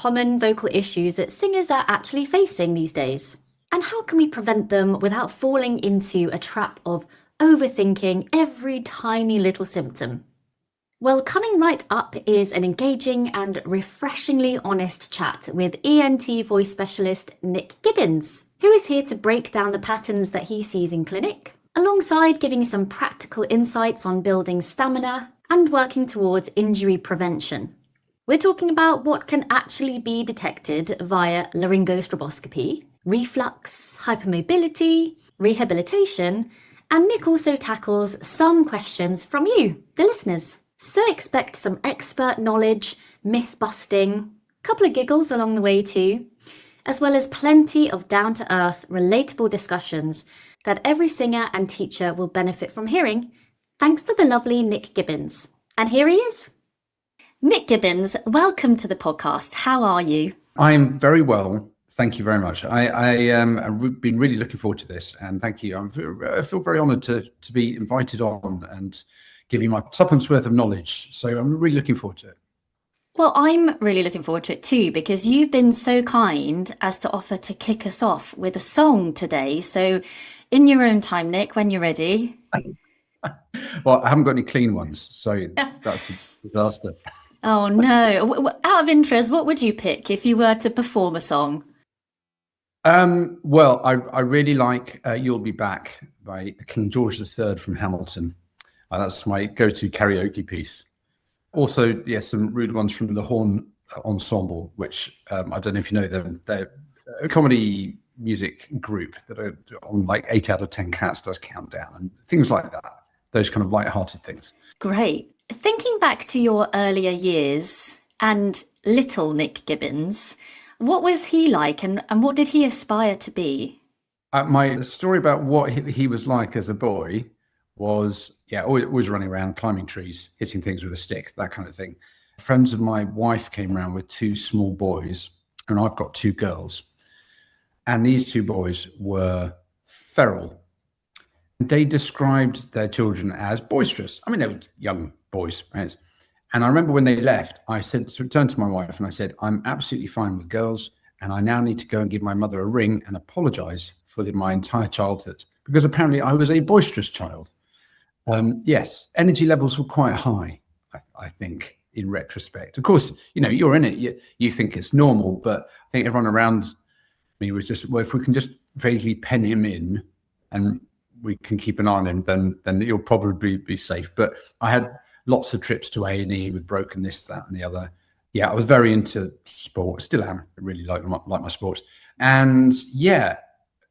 common vocal issues that singers are actually facing these days? And how can we prevent them without falling into a trap of overthinking every tiny little symptom? Well, coming right up is an engaging and refreshingly honest chat with ENT voice specialist Nick Gibbins, who is here to break down the patterns that he sees in clinic, alongside giving some practical insights on building stamina and working towards injury prevention. We're talking about what can actually be detected via laryngostroboscopy, reflux, hypermobility, rehabilitation, and Nick also tackles some questions from you, the listeners. So expect some expert knowledge, myth-busting, a couple of giggles along the way too, as well as plenty of down-to-earth, relatable discussions that every singer and teacher will benefit from hearing, thanks to the lovely Nick Gibbins. And here he is. Nick Gibbins, welcome to the podcast. How are you? I'm very well. Thank you very much. I've been really looking forward to this, and thank you. I feel very honoured to be invited on and give you my tuppence worth of knowledge. So I'm really looking forward to it. Well, I'm really looking forward to it too, because you've been so kind as to offer to kick us off with a song today. So in your own time, Nick, when you're ready. Well, I haven't got any clean ones, so that's a disaster. Oh no. Out of interest, what would you pick if you were to perform a song? Well, I really like You'll Be Back by King George III from Hamilton. That's my go-to karaoke piece. Also, yes, some rude ones from the Horn Ensemble, which I don't know if you know them. They're a comedy music group that are on like 8 out of 10 Cats does Countdown and things like that. Those kind of light-hearted things. Great. Thinking back to your earlier years and little Nick Gibbins, what was he like and what did he aspire to be? My story about what he was like as a boy was, always running around, climbing trees, hitting things with a stick, that kind of thing. Friends of my wife came around with 2 small boys, and I've got 2 girls. And these 2 boys were feral. They described their children as boisterous. I mean, they were young boys, right? And I remember when they left, I turned to my wife and I said, I'm absolutely fine with girls, and I now need to go and give my mother a ring and apologize for my entire childhood, because apparently I was a boisterous child. Yes, energy levels were quite high, I think, in retrospect. Of course, you're in it, you think it's normal, but I think everyone around me was just, well, if we can just vaguely pen him in and we can keep an eye on him, then you'll probably be safe. But I had lots of trips to A&E with broken this, that, and the other. Yeah, I was very into sport. Still am. I really like my sports. And yeah,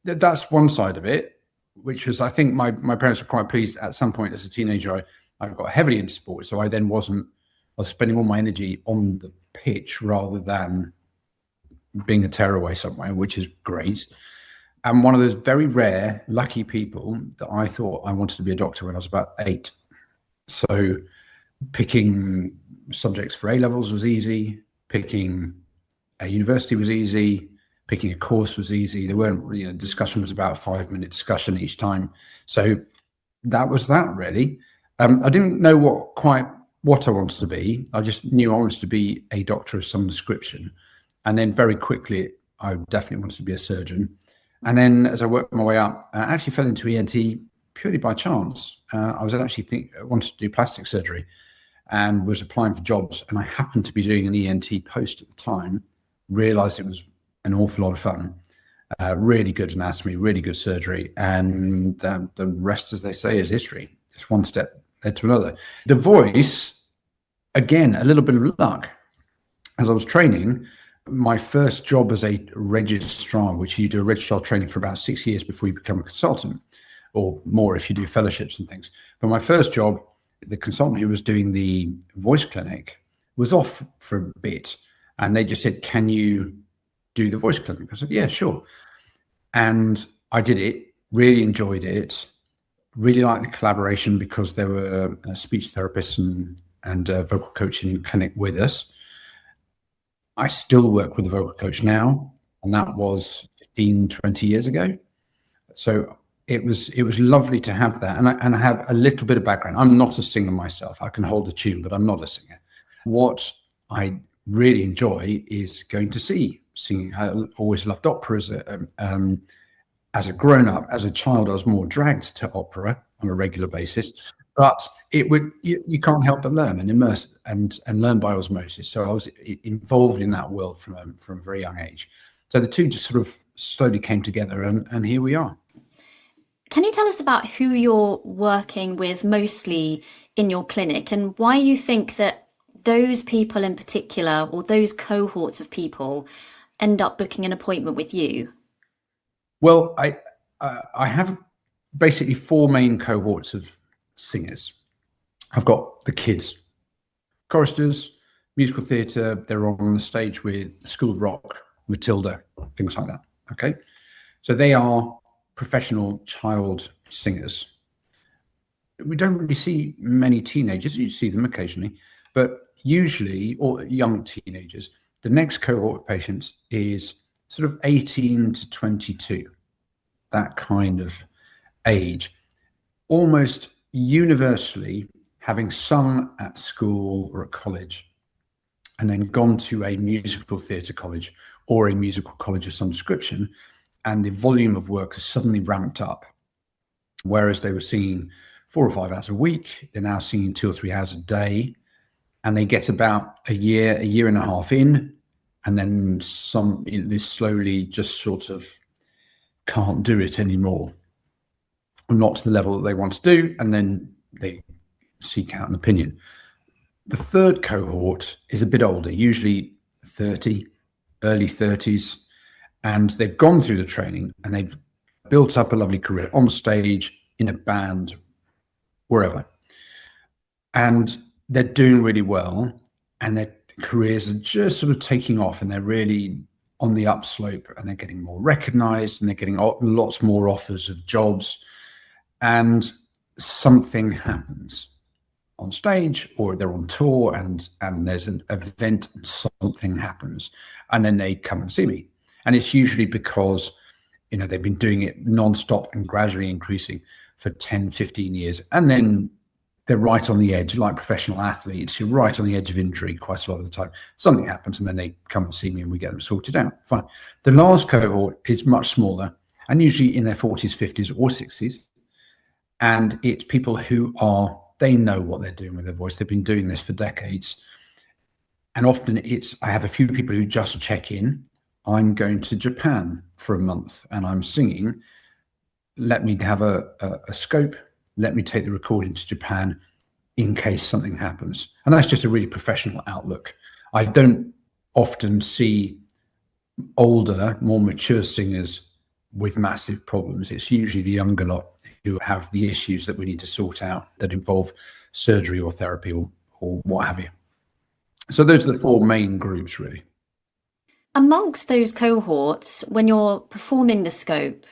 that's one side of it, which was, I think my parents were quite pleased at some point as a teenager. I got heavily into sport. So I was spending all my energy on the pitch rather than being a tearaway somewhere, which is great. I'm one of those very rare, lucky people that I thought I wanted to be a doctor when I was about 8. So picking subjects for A-levels was easy. Picking a university was easy. Picking a course was easy. There weren't, discussion was about a 5-minute discussion each time. So that was that, really. I didn't know quite what I wanted to be. I just knew I wanted to be a doctor of some description. And then very quickly, I definitely wanted to be a surgeon. And then as I worked my way up, I actually fell into ENT purely by chance. I was actually wanted to do plastic surgery and was applying for jobs. And I happened to be doing an ENT post at the time, realized it was an awful lot of fun, really good anatomy, really good surgery. And the rest, as they say, is history. It's one step led to another. The voice, again, a little bit of luck. As I was training, my first job as a registrar, which you do a registrar training for about 6 years before you become a consultant, or more if you do fellowships and things. But my first job, the consultant who was doing the voice clinic was off for a bit. And they just said, can you do the voice clinic? I said, yeah, sure. And I did it, really enjoyed it, really liked the collaboration because there were speech therapists and vocal coaching clinic with us. I still work with a vocal coach now, and that was 15, 20 years ago. So it was lovely to have that. And I have a little bit of background. I'm not a singer myself. I can hold a tune, but I'm not a singer. What I really enjoy is going to see singing. I always loved opera as a grown-up. As a child, I was more dragged to opera on a regular basis, but you can't help but learn and immerse and learn by osmosis. So I was involved in that world from a very young age. So the two just sort of slowly came together, and here we are. Can you tell us about who you're working with mostly in your clinic and why you think that those people in particular, or those cohorts of people, end up booking an appointment with you? Well, I have basically four main cohorts of singers. I've got the kids, choristers, musical theatre. They're on the stage with School of Rock, Matilda, things like that. Okay, so they are professional child singers. We don't really see many teenagers. You see them occasionally, but usually, or young teenagers. The next cohort of patients is sort of 18 to 22, that kind of age, almost universally having sung at school or at college and then gone to a musical theatre college or a musical college of some description, and the volume of work has suddenly ramped up. Whereas they were singing 4 or 5 hours a week, they're now singing 2 or 3 hours a day, and they get about a year and a half in, and then they slowly just sort of can't do it anymore, not to the level that they want to do, and then they seek out an opinion. The third cohort is a bit older, usually 30, early 30s, and they've gone through the training and they've built up a lovely career on stage, in a band, wherever. And they're doing really well, and their careers are just sort of taking off, and they're really on the upslope, and they're getting more recognized, and they're getting lots more offers of jobs. And something happens on stage, or they're on tour, and there's an event, and something happens, and then they come and see me. And it's usually because, they've been doing it nonstop and gradually increasing for 10, 15 years. And then they're right on the edge, like professional athletes. You're right on the edge of injury quite a lot of the time. Something happens, and then they come and see me, and we get them sorted out. Fine. The last cohort is much smaller, and usually in their 40s, 50s, or 60s. And it's people who they know what they're doing with their voice. They've been doing this for decades. And often I have a few people who just check in. I'm going to Japan for a month and I'm singing. Let me have a scope. Let me take the recording to Japan in case something happens. And that's just a really professional outlook. I don't often see older, more mature singers with massive problems. It's usually the younger lot who have the issues that we need to sort out that involve surgery or therapy or what have you. So those are the four main groups, really. Amongst those cohorts, when you're performing the scope,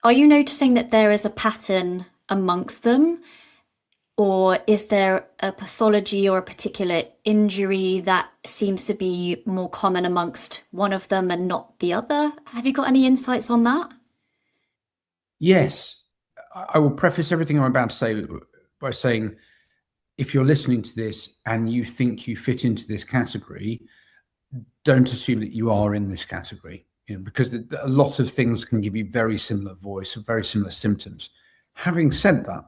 are you noticing that there is a pattern amongst them? Or is there a pathology or a particular injury that seems to be more common amongst one of them and not the other? Have you got any insights on that? Yes. I will preface everything I'm about to say by saying, if you're listening to this and you think you fit into this category, don't assume that you are in this category, because a lot of things can give you very similar voice, very similar symptoms. Having said that,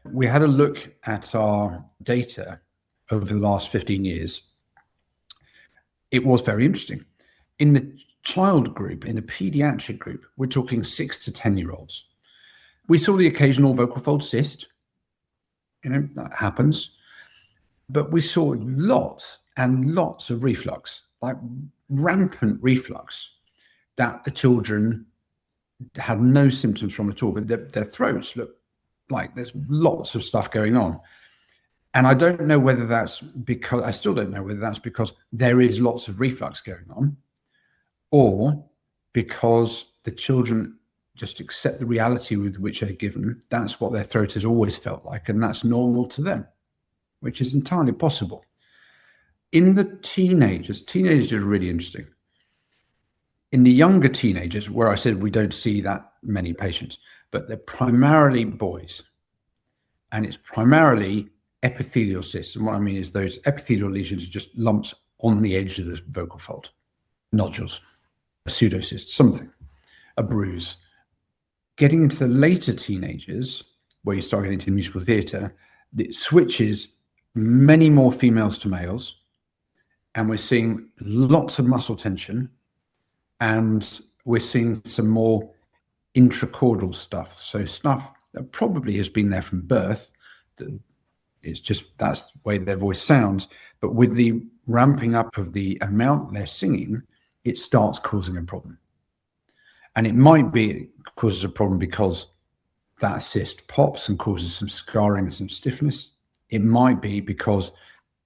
we had a look at our data over the last 15 years. It was very interesting. In the child group, in the pediatric group, we're talking 6 to 10-year-olds. We saw the occasional vocal fold cyst, that happens, but we saw lots and lots of reflux, like rampant reflux, that the children had no symptoms from at all, but their throats look like there's lots of stuff going on. And I don't know whether that's because, I still don't know whether that's because there is lots of reflux going on, or because the children just accept the reality with which they're given. That's what their throat has always felt like, and that's normal to them, which is entirely possible. In the teenagers are really interesting. In the younger teenagers, where I said we don't see that many patients, but they're primarily boys, and it's primarily epithelial cysts. And what I mean is those epithelial lesions are just lumps on the edge of the vocal fold, nodules, a pseudocyst, something, a bruise. Getting into the later teenagers, where you start getting into the musical theatre, it switches many more females to males, and we're seeing lots of muscle tension, and we're seeing some more intracaudal stuff. So stuff that probably has been there from birth. It's just that's the way their voice sounds. But with the ramping up of the amount they're singing, it starts causing a problem. And it might be it causes a problem because that cyst pops and causes some scarring and some stiffness. It might be because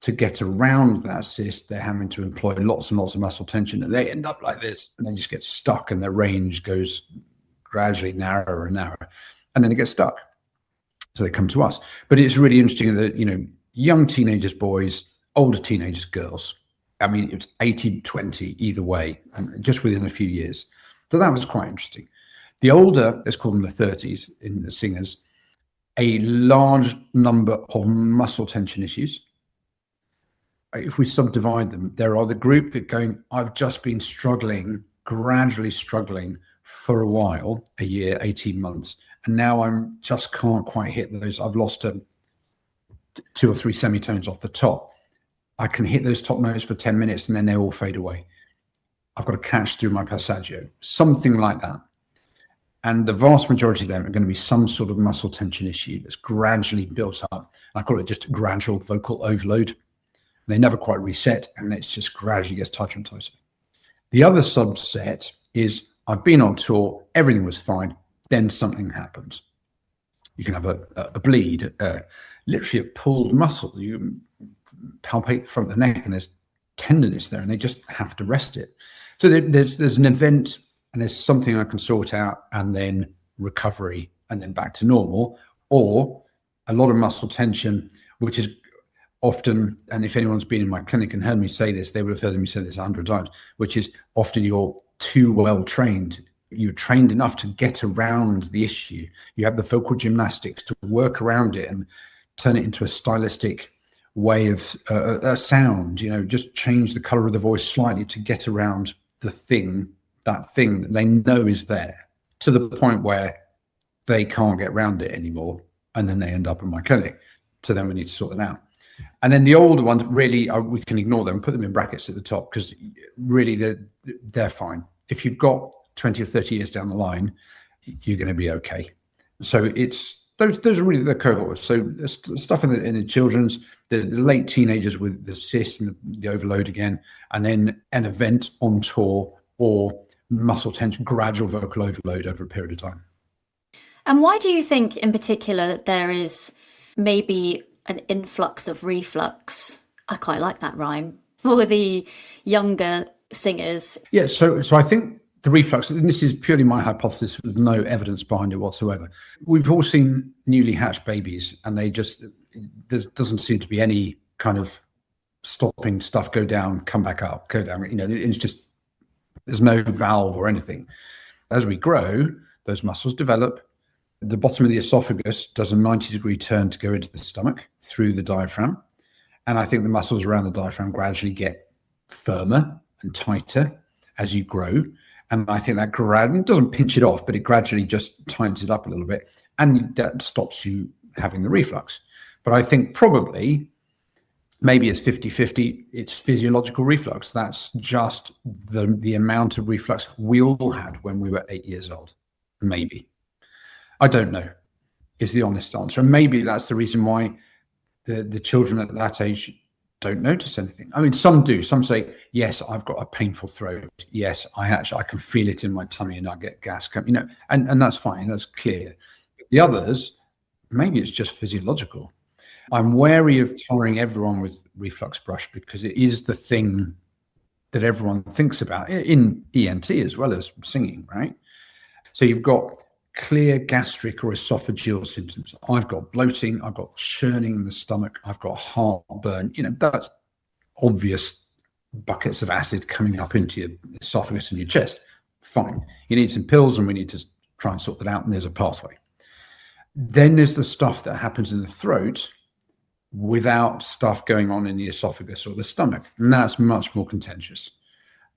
to get around that cyst, they're having to employ lots and lots of muscle tension, and they end up like this, and they just get stuck, and their range goes gradually narrower and narrower, and then it gets stuck. So they come to us. But it's really interesting that, young teenagers, boys, older teenagers, girls, I mean, it was 80-20 either way, and just within a few years. So that was quite interesting. The older, let's call them the 30s in the singers, a large number of muscle tension issues. If we subdivide them, there are the group that going, I've just been struggling, gradually struggling for a while, a year, 18 months, and now I'm just can't quite hit those. I've lost 2 or 3 semitones off the top. I can hit those top notes for 10 minutes and then they all fade away. I've got to catch through my passaggio, something like that. And the vast majority of them are going to be some sort of muscle tension issue that's gradually built up. I call it just gradual vocal overload. They never quite reset, and it just gradually gets tighter and tighter. The other subset is I've been on tour, everything was fine, then something happens. You can have a bleed, literally a pulled muscle. You palpate the front of the neck and there's tenderness there, and they just have to rest it. So there's an event, and there's something I can sort out, and then recovery, and then back to normal, or a lot of muscle tension, which is often, and if anyone's been in my clinic and heard me say this, they would have heard me say this 100 times, which is often you're too well trained. You're trained enough to get around the issue. You have the vocal gymnastics to work around it and turn it into a stylistic way of a sound, just change the color of the voice slightly to get around that thing that they know is there, to the point where they can't get around it anymore. And then they end up in my clinic. So then we need to sort them out. And then the older ones, really, we can ignore them, put them in brackets at the top, because really they're fine. If you've got 20 or 30 years down the line, you're going to be okay. So it's those are really the cohorts. So stuff in the children's, the late teenagers with the cyst and the overload again, and then an event on tour or muscle tension, gradual vocal overload over a period of time. And why do you think in particular that there is maybe an influx of reflux? I quite like that rhyme, for the younger singers. Yeah, so I think the reflux, and this is purely my hypothesis with no evidence behind it whatsoever. We've all seen newly hatched babies, and there doesn't seem to be any kind of stopping stuff go down, come back up, go down. It's just, there's no valve or anything. As we grow, those muscles develop. The bottom of the esophagus does a 90-degree turn to go into the stomach through the diaphragm. And I think the muscles around the diaphragm gradually get firmer and tighter as you grow. And I think that doesn't pinch it off, but it gradually just tightens it up a little bit. And that stops you having the reflux. But I think probably, maybe it's 50-50, it's physiological reflux. That's just the amount of reflux we all had when we were 8 years old. Maybe. I don't know, is the honest answer. And maybe that's the reason why the children at that age don't notice anything. I mean, some do. Some say, yes, I've got a painful throat. Yes, I can feel it in my tummy and I get gas. And that's fine. That's clear. The others, maybe it's just physiological. I'm wary of tarring everyone with reflux brush, because it is the thing that everyone thinks about in ENT as well as singing, right? So you've got clear gastric or esophageal symptoms. I've got bloating, I've got churning in the stomach, I've got heartburn. That's obvious buckets of acid coming up into your esophagus and your chest. Fine. You need some pills, and we need to try and sort that out, and there's a pathway. Then there's the stuff that happens in the throat, without stuff going on in the esophagus or the stomach. And that's much more contentious.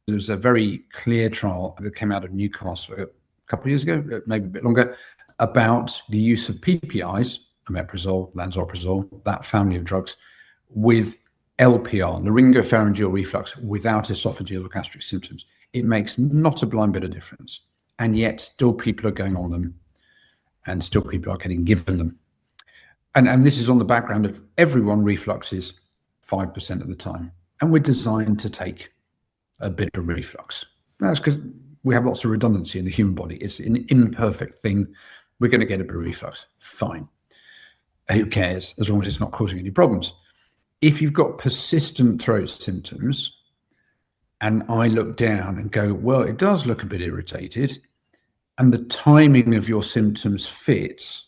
There was a very clear trial that came out of Newcastle a couple of years ago, maybe a bit longer, about the use of PPIs, omeprazole, lansoprazole, that family of drugs, with LPR, laryngopharyngeal reflux, without esophageal or gastric symptoms. It makes not a blind bit of difference. And yet still people are going on them, and still people are getting given them. And this is on the background of everyone refluxes 5% of the time. And we're designed to take a bit of reflux. That's because we have lots of redundancy in the human body. It's an imperfect thing. We're going to get a bit of reflux. Fine. Who cares, as long as it's not causing any problems? If you've got persistent throat symptoms, and I look down and go, well, it does look a bit irritated, and the timing of your symptoms fits,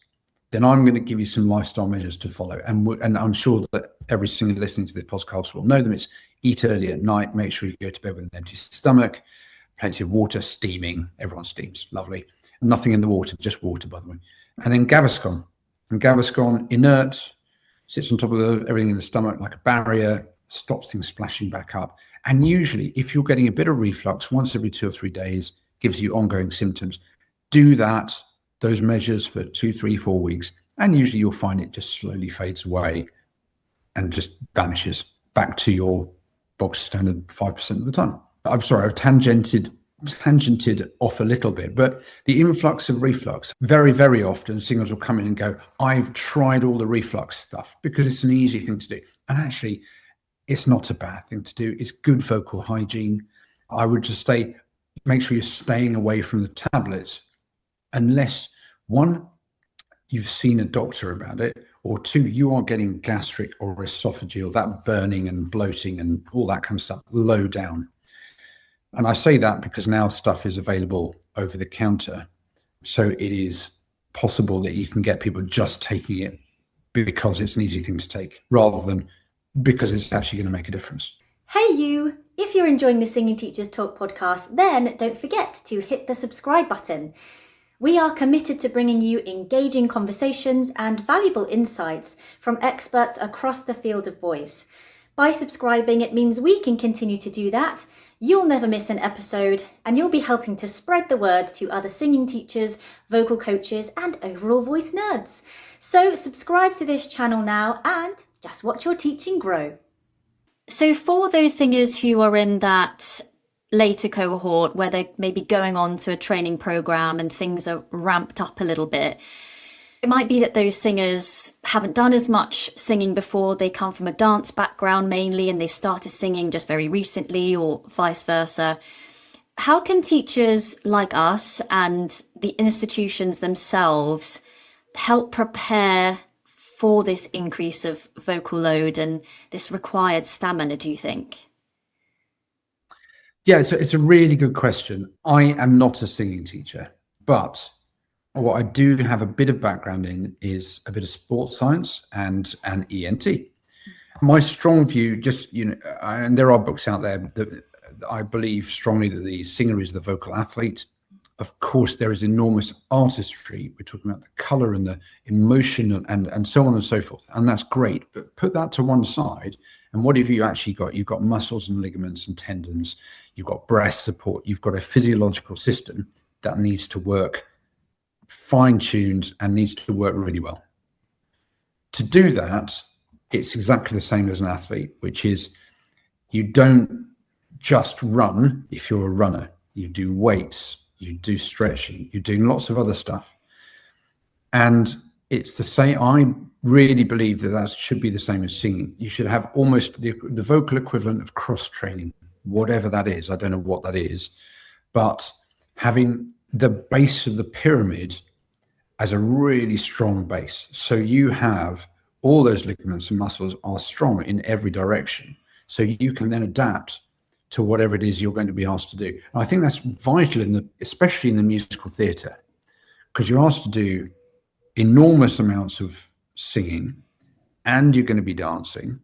then I'm going to give you some lifestyle measures to follow. And I'm sure that every single listening to this podcast will know them. It's eat early at night, make sure you go to bed with an empty stomach, plenty of water, steaming. Everyone steams, lovely. Nothing in the water, just water, by the way. And then Gaviscon. And Gaviscon, inert, sits on top of everything in the stomach like a barrier, stops things splashing back up. And usually, if you're getting a bit of reflux once every 2 or 3 days, gives you ongoing symptoms, do those measures for 2, 3, 4 weeks. And usually you'll find it just slowly fades away and just vanishes back to your box standard 5% of the time. I'm sorry, I've tangented off a little bit, but the influx of reflux, very, very often singers will come in and go, I've tried all the reflux stuff, because it's an easy thing to do. And actually, it's not a bad thing to do. It's good vocal hygiene. I would just make sure you're staying away from the tablets, unless, one, you've seen a doctor about it, or two, you are getting gastric or esophageal, that burning and bloating and all that kind of stuff, low down. And I say that because now stuff is available over the counter. So it is possible that you can get people just taking it because it's an easy thing to take, rather than because it's actually going to make a difference. Hey you! If you're enjoying the Singing Teachers Talk podcast, then don't forget to hit the subscribe button. We are committed to bringing you engaging conversations and valuable insights from experts across the field of voice. By subscribing, it means we can continue to do that. You'll never miss an episode, and you'll be helping to spread the word to other singing teachers, vocal coaches, and overall voice nerds. So subscribe to this channel now and just watch your teaching grow. So for those singers who are in that later cohort where they're maybe going on to a training program and things are ramped up a little bit, it might be that those singers haven't done as much singing before. They come from a dance background mainly, and they've started singing just very recently, or vice versa. How can teachers like us and the institutions themselves help prepare for this increase of vocal load and this required stamina, do you think? Yeah, it's a really good question. I am not a singing teacher, but what I do have a bit of background in is a bit of sports science and ENT. My strong view, and there are books out there that I believe strongly that the singer is the vocal athlete. Of course, there is enormous artistry. We're talking about the color and the emotion and so on and so forth. And that's great. But put that to one side. And what have you actually got? You've got muscles and ligaments and tendons. You've got breath support. You've got a physiological system that needs to work fine-tuned and needs to work really well. To do that, it's exactly the same as an athlete, which is you don't just run if you're a runner. You do weights, you do stretching, you're doing lots of other stuff. And it's the same. I really believe that should be the same as singing. You should have almost the vocal equivalent of cross-training, whatever that is. I don't know what that is, but having the base of the pyramid as a really strong base. So you have all those ligaments and muscles are strong in every direction. So you can then adapt to whatever it is you're going to be asked to do. And I think that's vital especially in the musical theatre, because you're asked to do enormous amounts of singing, and you're going to be dancing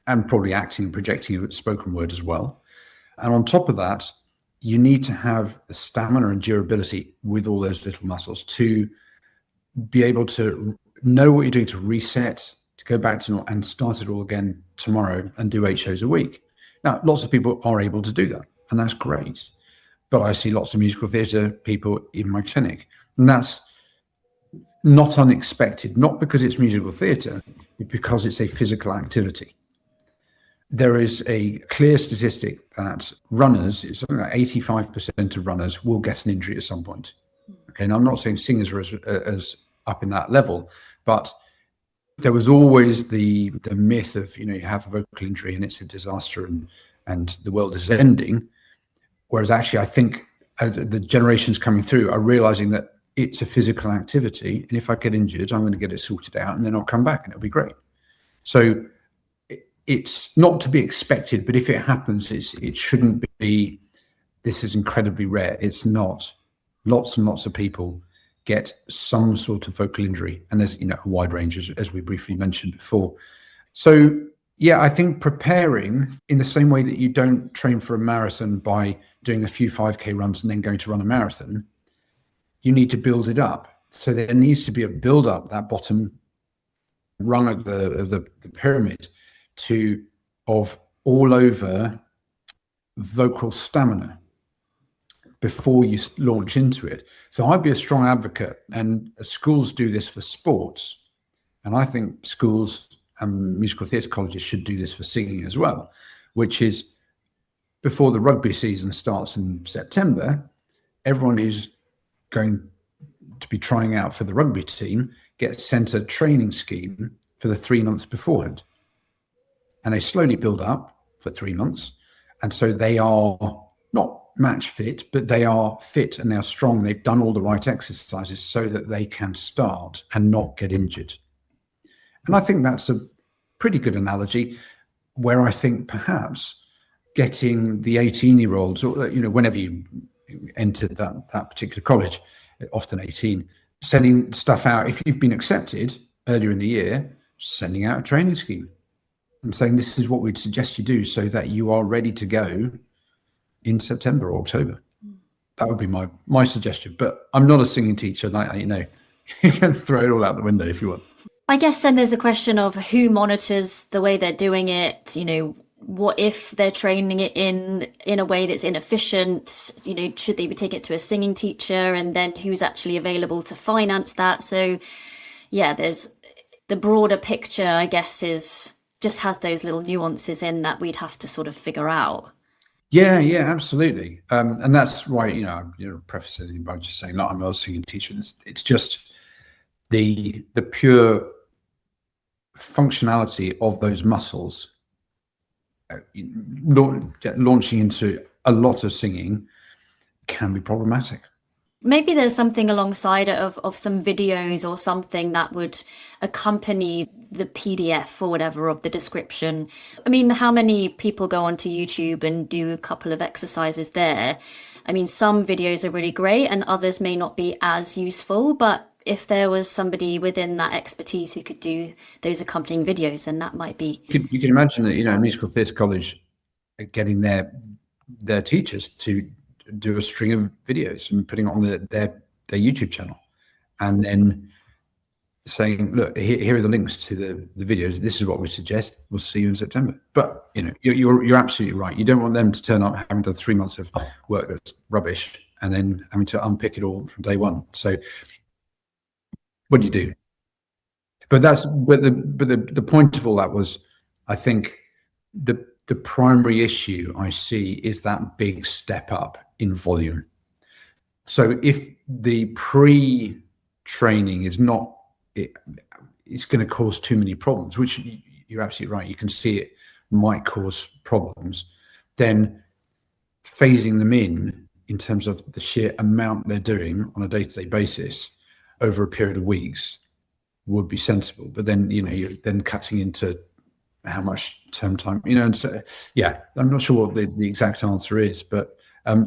and probably acting and projecting spoken word as well. And on top of that, you need to have the stamina and durability with all those little muscles to be able to know what you're doing, to reset, to go back to and start it all again tomorrow and do 8 shows a week. Now, lots of people are able to do that, and that's great. But I see lots of musical theatre people in my clinic, and that's not unexpected, not because it's musical theatre, but because it's a physical activity. There is a clear statistic that runners, it's something like 85% of runners will get an injury at some point. Okay, and I'm not saying singers are as up in that level, but there was always the myth of, you have a vocal injury and it's a disaster and the world is ending. Whereas actually, I think the generations coming through are realizing that it's a physical activity. And if I get injured, I'm going to get it sorted out and then I'll come back and it'll be great. So it's not to be expected, but if it happens, it shouldn't be, this is incredibly rare. It's not. Lots and lots of people get some sort of vocal injury, and there's a wide range, as we briefly mentioned before. So yeah, I think preparing in the same way that you don't train for a marathon by doing a few 5K runs and then going to run a marathon, you need to build it up. So there needs to be a build up, that bottom rung of the pyramid, of all over vocal stamina before you launch into it. So I'd be a strong advocate, and schools do this for sports, and I think schools and musical theatre colleges should do this for singing as well, which is before the rugby season starts in September, everyone who's going to be trying out for the rugby team gets sent a training scheme for the 3 months beforehand. And they slowly build up for 3 months. And so they are not match fit, but they are fit and they're strong. They've done all the right exercises so that they can start and not get injured. And I think that's a pretty good analogy, where I think perhaps getting the 18-year-olds, or whenever you entered that particular college, often 18, sending stuff out. If you've been accepted earlier in the year, sending out a training scheme and saying, this is what we'd suggest you do so that you are ready to go in September or October. That would be my suggestion. But I'm not a singing teacher, you can throw it all out the window if you want. I guess then there's a question of who monitors the way they're doing it. What if they're training it in a way that's inefficient? Should they be taking it to a singing teacher? And then who's actually available to finance that? So yeah, there's the broader picture, I guess, just has those little nuances in that we'd have to sort of figure out. Yeah, absolutely. And that's why, preface it by just saying, no, I'm not a singing teacher. It's just the pure functionality of those muscles launching into a lot of singing can be problematic. Maybe there's something alongside it of some videos or something that would accompany the PDF or whatever of the description. I mean, how many people go onto YouTube and do a couple of exercises there? I mean, some videos are really great and others may not be as useful, but if there was somebody within that expertise who could do those accompanying videos, then that might be... You can imagine that, a musical theatre college getting their teachers to do a string of videos and putting it on their YouTube channel, and then saying, look, here are the links to the videos. This is what we suggest. We'll see you in September. But you're absolutely right. You don't want them to turn up having done 3 months of work that's rubbish and then having to unpick it all from day one. So what do you do? But the point of all that was, I think the primary issue I see is that big step up in volume. So if the pre-training is not, it's going to cause too many problems, which you're absolutely right. You can see it might cause problems. Then phasing them in terms of the sheer amount they're doing on a day-to-day basis over a period of weeks would be sensible. But then, you're then cutting into how much term time, and so, yeah, I'm not sure what the exact answer is, but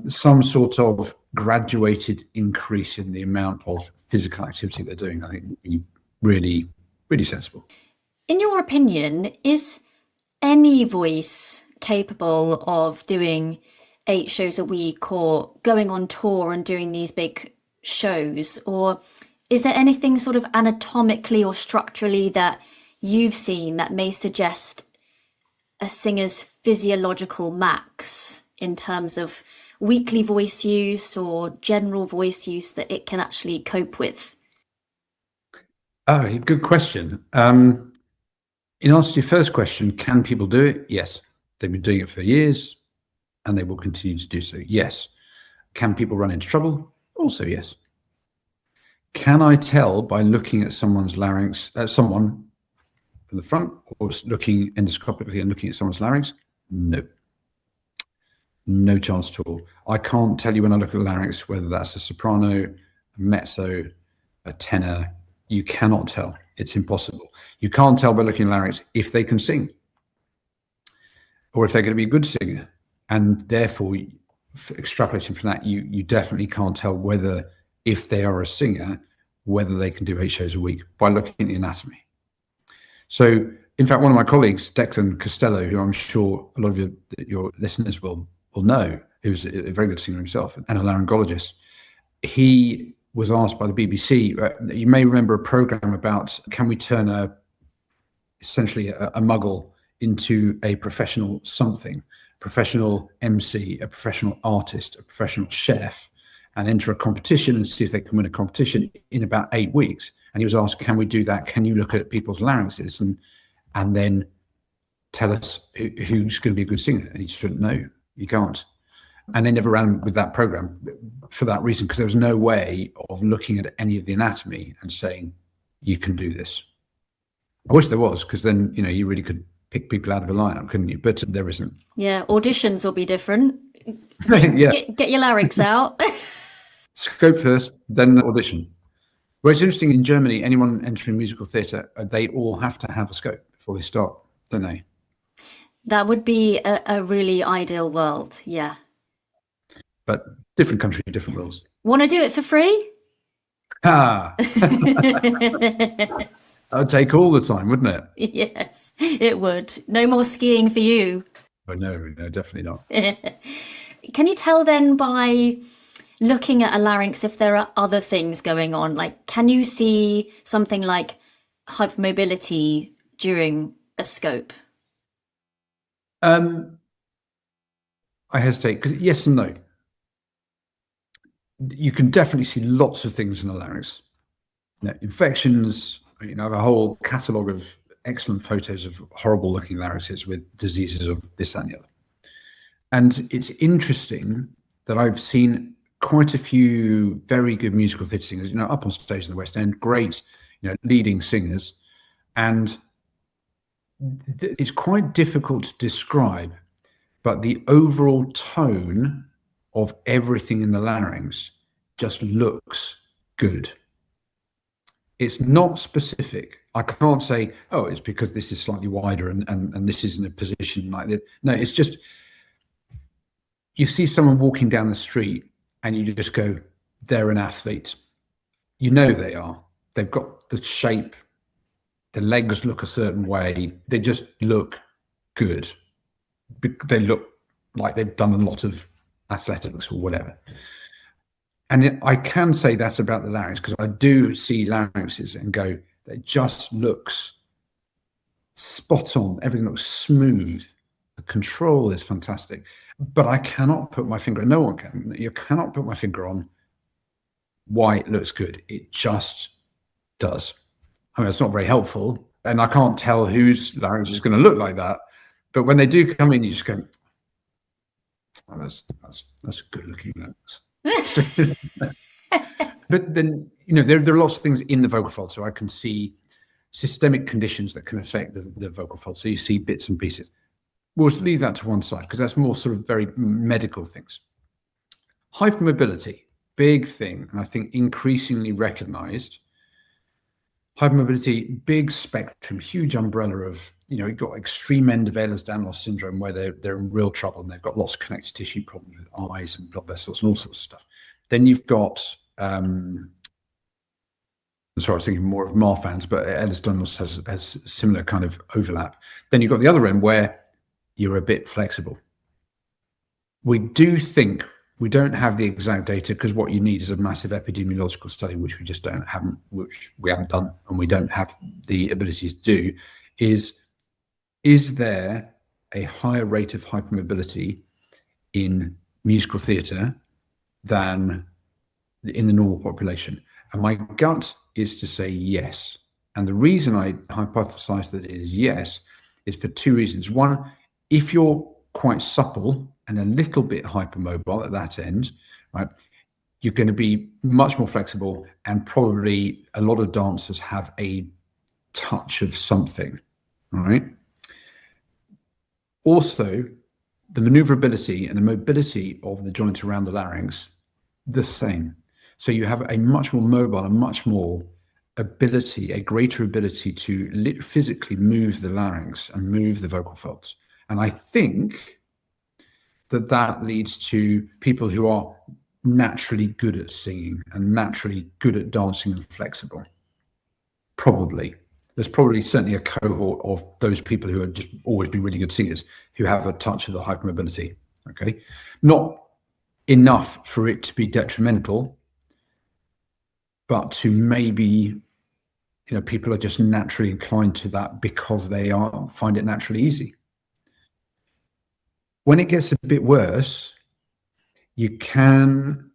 some sort of graduated increase in the amount of physical activity they're doing, I think would be really, really sensible. In your opinion, is any voice capable of doing 8 shows a week or going on tour and doing these big shows? Or is there anything sort of anatomically or structurally that you've seen that may suggest a singer's physiological max in terms of weekly voice use or general voice use that it can actually cope with? Oh, good question. In answer to your first question, can people do it? Yes. They've been doing it for years and they will continue to do so. Yes. Can people run into trouble? Also, yes. Can I tell by looking at someone's larynx, someone from the front, or looking endoscopically and looking at someone's larynx? No. No chance at all. I can't tell you when I look at larynx whether that's a soprano, a mezzo, a tenor. You cannot tell. It's impossible. You can't tell by looking at larynx if they can sing or if they're going to be a good singer. And therefore, extrapolating from that, you definitely can't tell whether, if they are a singer, whether they can do 8 shows a week by looking at the anatomy. So, in fact, one of my colleagues, Declan Costello, who I'm sure a lot of your listeners will know, who's a very good singer himself and a laryngologist, he was asked by the BBC, you may remember a program about, can we turn essentially a muggle into a professional something, professional MC, a professional artist, a professional chef, and enter a competition and see if they can win a competition in about 8 weeks. And he was asked, can we do that? Can you look at people's larynxes and then tell us who's going to be a good singer? And he just went, no, you can't. And they never ran with that program for that reason, because there was no way of looking at any of the anatomy and saying, you can do this. I wish there was, because then, you really could pick people out of a lineup, couldn't you? But there isn't. Yeah, auditions will be different. Yeah. Get your larynx out. Scope first, then audition. Well, it's interesting, in Germany, anyone entering musical theatre, they all have to have a scope before they start, don't they? That would be a really ideal world, yeah. But different country, different rules. Want to do it for free? That would take all the time, wouldn't it? Yes, it would. No more skiing for you. Oh, no, definitely not. Can you tell then by looking at a larynx if there are other things going on? Like, can you see something like hypermobility during a scope? I hesitate, because yes and no. You can definitely see lots of things in the larynx. Infections, I have a whole catalogue of excellent photos of horrible looking larynxes with diseases of this, that, and the other. And it's interesting that I've seen quite a few very good musical theatre singers, up on stage in the West End, great, leading singers. And it's quite difficult to describe, but the overall tone of everything in the larynx just looks good. It's not specific. I can't say, oh, it's because this is slightly wider and this is in a position like that. No, it's just, you see someone walking down the street and you just go, they're an athlete. They are. They've got the shape. The legs look a certain way. They just look good. They look like they've done a lot of athletics or whatever. And I can say that about the larynx, because I do see larynxes and go, it just looks spot on. Everything looks smooth. The control is fantastic. But I cannot put my finger, no one can, you cannot put my finger on why it looks good. It just does. I mean, it's not very helpful. And I can't tell whose larynx is going to look like that. But when they do come in, you just go, oh, that's a good looking larynx. But then, there are lots of things in the vocal fold. So I can see systemic conditions that can affect the vocal fold. So you see bits and pieces. We'll leave that to one side, because that's more sort of very medical things. Hypermobility, big thing, and I think increasingly recognized. Hypermobility, big spectrum, huge umbrella of, you've got extreme end of Ehlers-Danlos syndrome, where they're in real trouble and they've got lots of connective tissue problems with eyes and blood vessels and all sorts of stuff. Then you've got, sorry, I was thinking more of Marfan's, but Ehlers-Danlos has similar kind of overlap. Then you've got the other end where you're a bit flexible. We do think We don't have the exact data because what you need is a massive epidemiological study, which we just which we haven't done, and we don't have the ability to do. Is there a higher rate of hypermobility in musical theatre than in the normal population? And my gut is to say yes. And the reason I hypothesize that it is yes is for two reasons. One, if you're quite supple and a little bit hypermobile at that end, right, you're going to be much more flexible, and probably a lot of dancers have a touch of something, all right? Also, the maneuverability and the mobility of the joint around the larynx, the same. So you have a much more mobile and much more ability, a greater ability to physically move the larynx and move the vocal folds. And I think that leads to people who are naturally good at singing and naturally good at dancing and flexible. Probably. There's probably certainly a cohort of those people who have just always been really good singers who have a touch of the hypermobility, okay? Not enough for it to be detrimental, but to maybe, people are just naturally inclined to that because they find it naturally easy. When it gets a bit worse, you can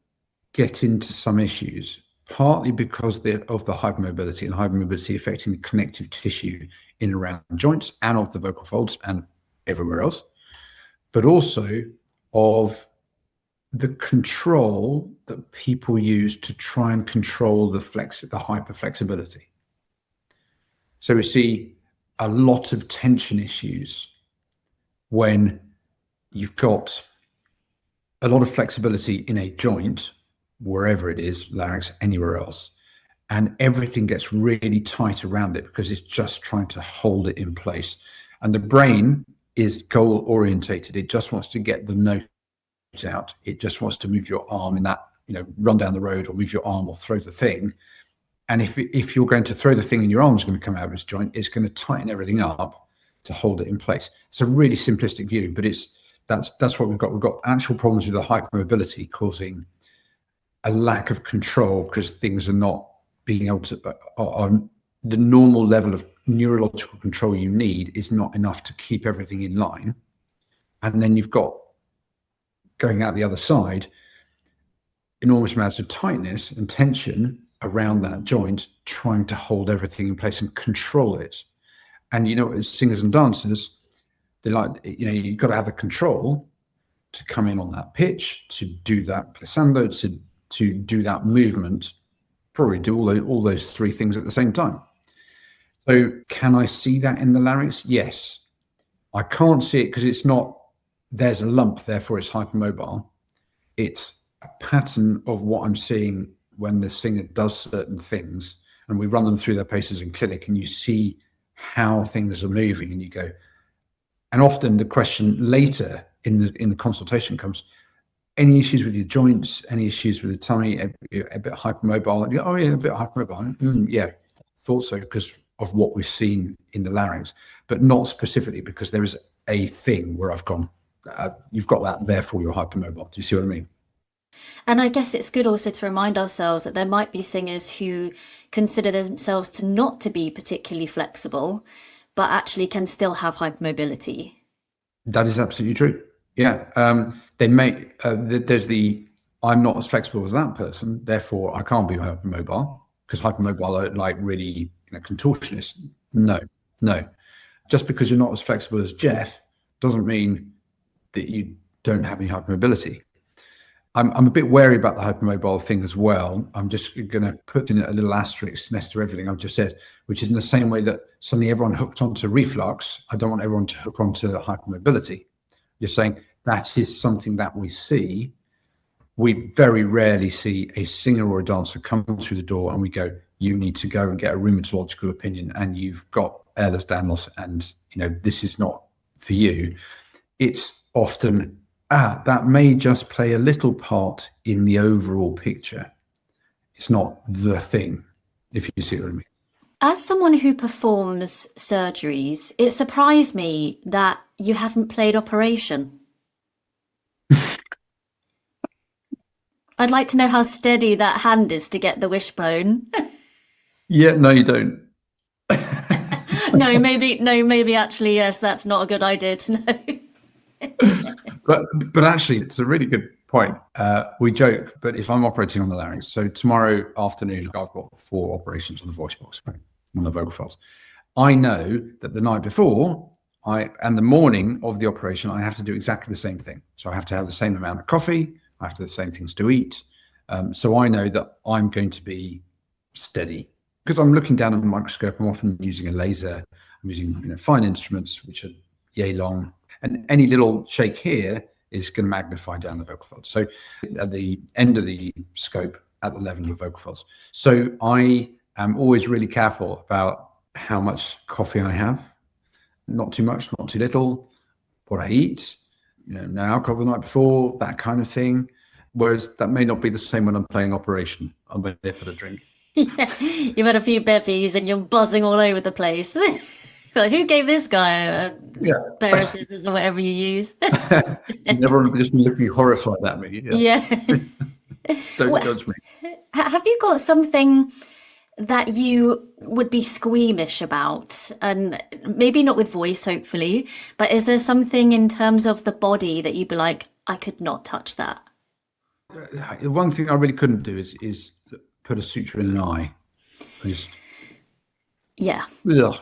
get into some issues, partly because of the hypermobility, and hypermobility affecting the connective tissue in and around joints and of the vocal folds and everywhere else, but also of the control that people use to try and control the hyperflexibility. So we see a lot of tension issues when you've got a lot of flexibility in a joint, wherever it is, larynx, anywhere else, and everything gets really tight around it because it's just trying to hold it in place. And the brain is goal orientated. It just wants to get the note out. It just wants to move your arm in that, run down the road or move your arm or throw the thing. And if you're going to throw the thing and your arm's going to come out of its joint, it's going to tighten everything up to hold it in place. It's a really simplistic view, but that's what we've got. We've got actual problems with the hypermobility causing a lack of control because things are not being able to, on the normal level of neurological control you need is not enough to keep everything in line. And then you've got, going out the other side, enormous amounts of tightness and tension around that joint, trying to hold everything in place and control it. And as singers and dancers, they you've got to have the control to come in on that pitch, to do that glissando, to do that movement, probably do all those three things at the same time. So can I see that in the larynx? Yes. I can't see it because it's not, there's a lump, therefore it's hypermobile. It's a pattern of what I'm seeing when the singer does certain things, and we run them through their paces in clinic, and you see how things are moving, and you go, and often the question later in the consultation comes, any issues with your joints, any issues with the tummy, a bit hypermobile? And oh yeah, a bit hypermobile. Yeah, thought so because of what we've seen in the larynx, but not specifically because there is a thing where I've gone, you've got that, therefore you're hypermobile. Do you see what I mean? And I guess it's good also to remind ourselves that there might be singers who consider themselves to not to be particularly flexible, but actually can still have hypermobility. That is absolutely true. Yeah. They may, there's I'm not as flexible as that person, therefore I can't be hypermobile, because hypermobile are like really contortionist. No. Just because you're not as flexible as Jeff doesn't mean that you don't have any hypermobility. I'm a bit wary about the hypermobile thing as well. I'm just going to put in a little asterisk next to everything I've just said, which is in the same way that suddenly everyone hooked onto reflux. I don't want everyone to hook onto hypermobility. You're saying that is something that we see. We very rarely see a singer or a dancer come through the door and we go, you need to go and get a rheumatological opinion and you've got Ehlers-Danlos and this is not for you. It's often, that may just play a little part in the overall picture. It's not the thing, if you see what I mean. As someone who performs surgeries, it surprised me that you haven't played operation. I'd like to know how steady that hand is to get the wishbone. Yeah, no, you don't. Maybe actually, yes, that's not a good idea to know. But actually, it's a really good point. We joke, but if I'm operating on the larynx, so tomorrow afternoon, I've got 4 operations on the voice box, right, on the vocal folds. I know that the night before, and the morning of the operation, I have to do exactly the same thing. So I have to have the same amount of coffee. I have to have the same things to eat. So I know that I'm going to be steady because I'm looking down at the microscope. I'm often using a laser. I'm using fine instruments which are yay long, and any little shake here is going to magnify down the vocal folds. So at the end of the scope, at the level of the vocal folds. So I am always really careful about how much coffee I have. Not too much, not too little. What I eat, no alcohol the night before, that kind of thing. Whereas that may not be the same when I'm playing operation. I'm there for the drink. Yeah, you've had a few bevies and you're buzzing all over the place. Like, who gave this guy a pair of scissors or whatever you use? Everyone just looking horrified at me. Yeah. Don't judge me. Have you got something that you would be squeamish about? And maybe not with voice, hopefully, but is there something in terms of the body that you'd be like, I could not touch that? One thing I really couldn't do is put a suture in an eye. Yeah. Ugh.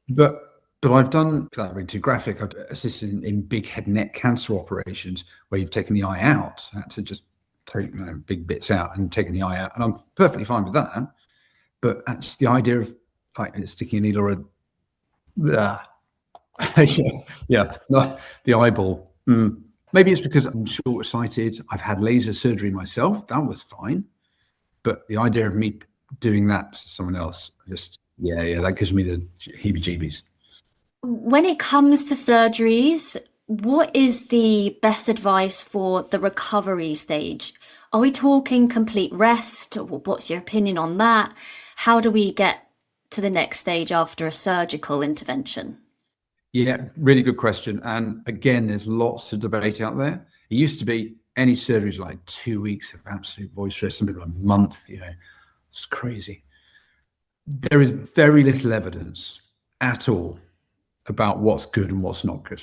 But I've done, without being too graphic, I've assisted in big head and neck cancer operations where you've taken the eye out, had to just take big bits out and taken the eye out, and I'm perfectly fine with that. But actually, the idea of like sticking a needle or the eyeball. Maybe it's because I'm short-sighted. I've had laser surgery myself. That was fine. But the idea of me doing that to someone else, that gives me the heebie-jeebies. When it comes to surgeries, what is the best advice for the recovery stage? Are we talking complete rest? What's your opinion on that? How do we get to the next stage after a surgical intervention? Yeah, really good question. And again, there's lots of debate out there. It used to be any surgery is like 2 weeks of absolute voice rest, some people a month, it's crazy. There is very little evidence at all about what's good and what's not good.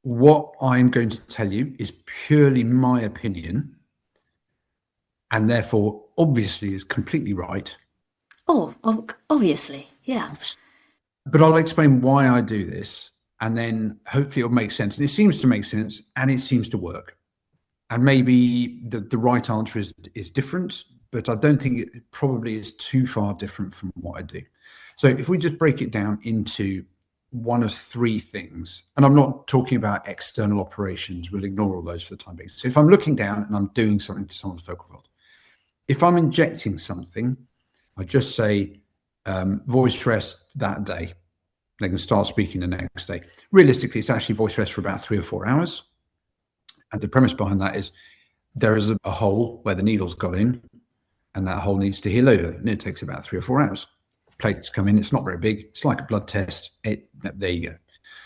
What I'm going to tell you is purely my opinion, and therefore obviously is completely right. Oh, obviously, yeah. But I'll explain why I do this, and then hopefully it'll make sense. And it seems to make sense, and it seems to work. And maybe the right answer is different, but I don't think it probably is too far different from what I do. So if we just break it down into one of 3 things, and I'm not talking about external operations, we'll ignore all those for the time being. So if I'm looking down and I'm doing something to someone's vocal fold, if I'm injecting something, I just say voice rest that day. They can start speaking the next day. Realistically, it's actually voice rest for about 3 or 4 hours. And the premise behind that is there is a hole where the needle's got in, and that hole needs to heal over, and it takes about 3 or 4 hours. Plates come in, it's not very big, it's like a blood test. There you go.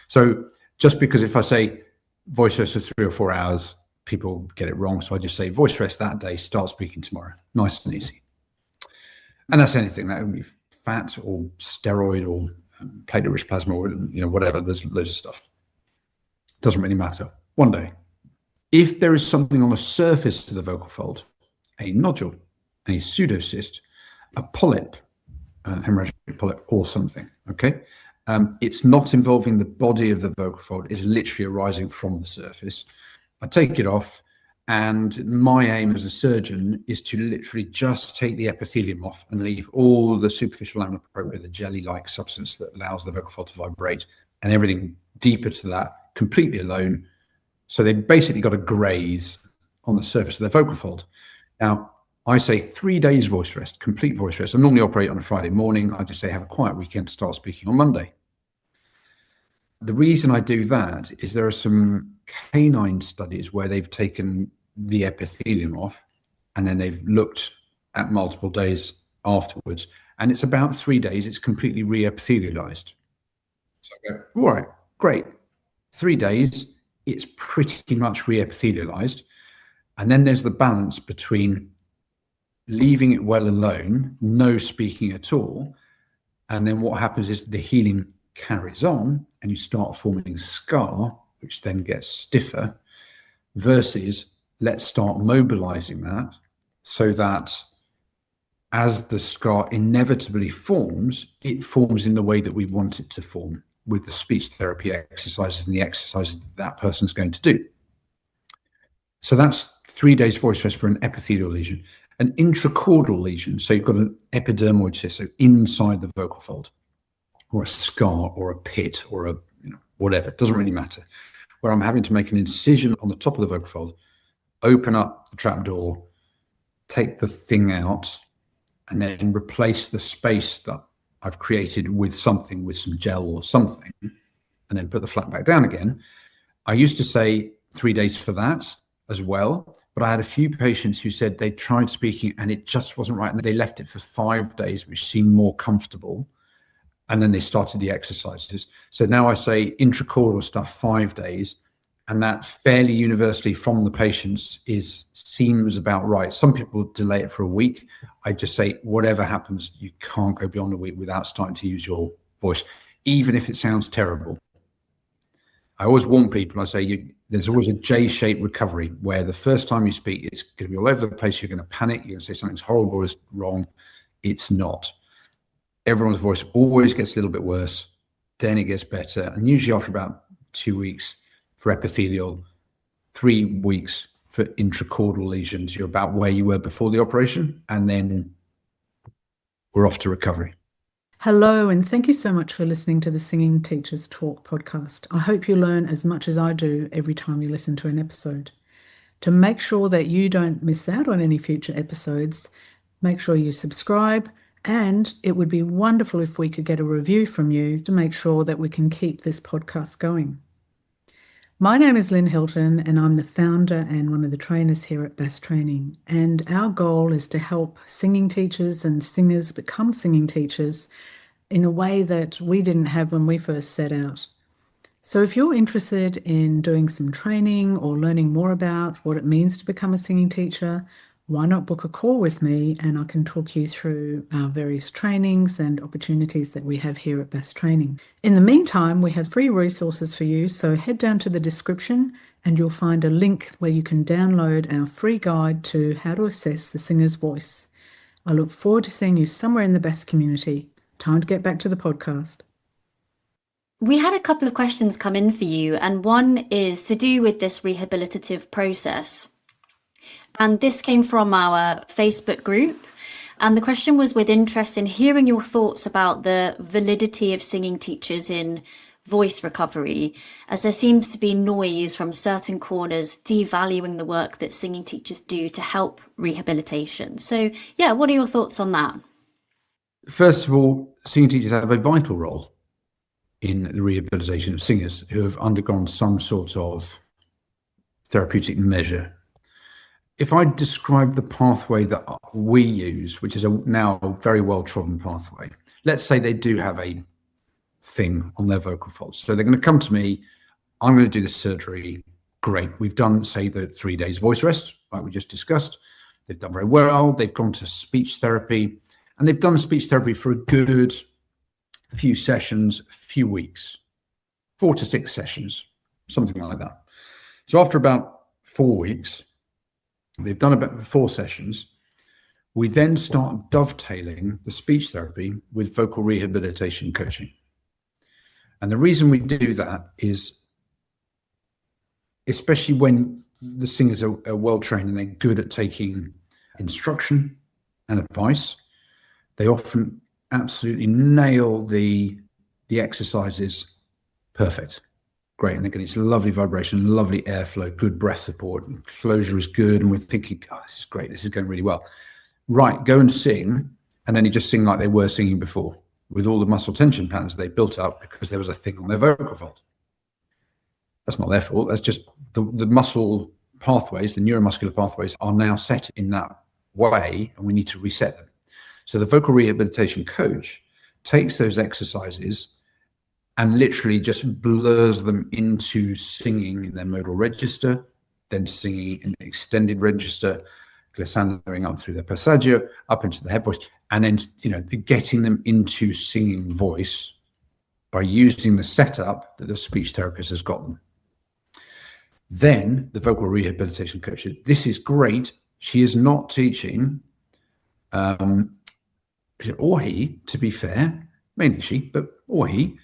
So just because if I say voice rest for 3 or 4 hours, people get it wrong. So I just say voice rest that day, start speaking tomorrow. Nice and easy. And that's anything. That would be fat or steroid or platelet-rich plasma or whatever. There's loads of stuff. Doesn't really matter. One day. If there is something on the surface of the vocal fold, a nodule, a pseudocyst, a polyp, hemorrhagic polyp or something, okay? It's not involving the body of the vocal fold. It's literally arising from the surface. I take it off, and my aim as a surgeon is to literally just take the epithelium off and leave all the superficial laminar propria, the jelly-like substance that allows the vocal fold to vibrate, and everything deeper to that, completely alone. So they've basically got a graze on the surface of their vocal fold. Now, I say 3 days voice rest, complete voice rest. I normally operate on a Friday morning. I just say have a quiet weekend, start speaking on Monday. The reason I do that is there are some canine studies where they've taken the epithelium off and then they've looked at multiple days afterwards. And it's about 3 days, it's completely re-epithelialized. So I go, all right, great. 3 days, it's pretty much re-epithelialized. And then there's the balance between leaving it well alone, no speaking at all. And then what happens is the healing carries on and you start forming scar, which then gets stiffer, versus let's start mobilizing that so that as the scar inevitably forms, it forms in the way that we want it to form with the speech therapy exercises and the exercises that person's going to do. So that's 3 days voice rest for an epithelial lesion. An intracaudal lesion, so you've got an epidermoid cyst, so inside the vocal fold, or a scar or a pit or a whatever, it doesn't really matter, where I'm having to make an incision on the top of the vocal fold, open up the trapdoor, take the thing out, and then replace the space that I've created with something, with some gel or something, and then put the flap back down again. I used to say 3 days for that as well, but I had a few patients who said they tried speaking and it just wasn't right, and they left it for 5 days, which seemed more comfortable, and then they started the exercises. So now I say intracaudal stuff 5 days, and that fairly universally from the patients seems about right. Some people delay it for a week. I just say whatever happens, you can't go beyond a week without starting to use your voice, even if it sounds terrible. I always warn people, I say there's always a J-shaped recovery where the first time you speak, it's going to be all over the place. You're going to panic. You're going to say something's horrible is wrong. It's not. Everyone's voice always gets a little bit worse. Then it gets better. And usually after about 2 weeks for epithelial, 3 weeks for intracaudal lesions, you're about where you were before the operation. And then we're off to recovery. Hello, and thank you so much for listening to the Singing Teachers Talk podcast. I hope you learn as much as I do every time you listen to an episode. To make sure that you don't miss out on any future episodes, make sure you subscribe, and it would be wonderful if we could get a review from you to make sure that we can keep this podcast going. My name is Lynn Hilton, and I'm the founder and one of the trainers here at Bass Training. And our goal is to help singing teachers and singers become singing teachers in a way that we didn't have when we first set out. So if you're interested in doing some training or learning more about what it means to become a singing teacher, why not book a call with me and I can talk you through our various trainings and opportunities that we have here at Bass Training. In the meantime, we have free resources for you, so head down to the description and you'll find a link where you can download our free guide to how to assess the singer's voice. I look forward to seeing you somewhere in the Bass community. Time to get back to the podcast. We had a couple of questions come in for you, and one is to do with this rehabilitative process. And this came from our Facebook group. And the question was with interest in hearing your thoughts about the validity of singing teachers in voice recovery, as there seems to be noise from certain corners devaluing the work that singing teachers do to help rehabilitation. So, yeah, what are your thoughts on that? First of all, singing teachers have a vital role in the rehabilitation of singers who have undergone some sort of therapeutic measure. If I describe the pathway that we use, which is now a very well-trodden pathway, let's say they do have a thing on their vocal folds. So they're going to come to me, I'm going to do this surgery. Great. We've done, say, the 3 days voice rest, like we just discussed. They've done very well. They've gone to speech therapy, and they've done speech therapy for a good few sessions, a few weeks, 4 to 6 sessions, something like that. So after about 4 weeks, they've done about 4 sessions. We then start dovetailing the speech therapy with vocal rehabilitation coaching. And the reason we do that is, especially when the singers are well trained and they're good at taking instruction and advice, they often absolutely nail the exercises perfect. Great, and they're getting this lovely vibration, lovely airflow, good breath support, and closure is good, and we're thinking, oh, this is great, this is going really well. Right, go and sing, and then you just sing like they were singing before, with all the muscle tension patterns they built up because there was a thing on their vocal fold. That's not their fault, that's just the muscle pathways, the neuromuscular pathways are now set in that way, and we need to reset them. So the vocal rehabilitation coach takes those exercises and literally just blurs them into singing in their modal register then singing an extended register, glissandoing up through the passaggio, up into the head voice, and then, getting them into singing voice by using the setup that the speech therapist has got them. Then the vocal rehabilitation coach, this is great. She is not teaching, or he, to be fair, mainly she, or he,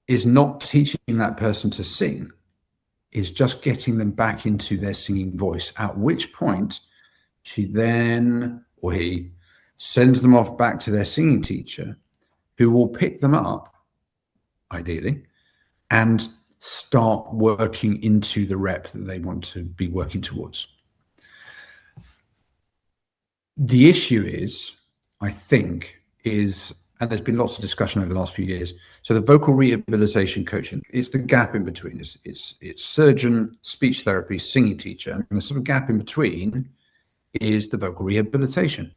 is not teaching that person to sing, is just getting them back into their singing voice, at which point she then, or he, sends them off back to their singing teacher, who will pick them up, ideally, and start working into the rep that they want to be working towards. The issue is, I think, and there's been lots of discussion over the last few years. So the vocal rehabilitation coaching, it's the gap in between. It's surgeon, speech therapy, singing teacher, and the sort of gap in between is the vocal rehabilitation.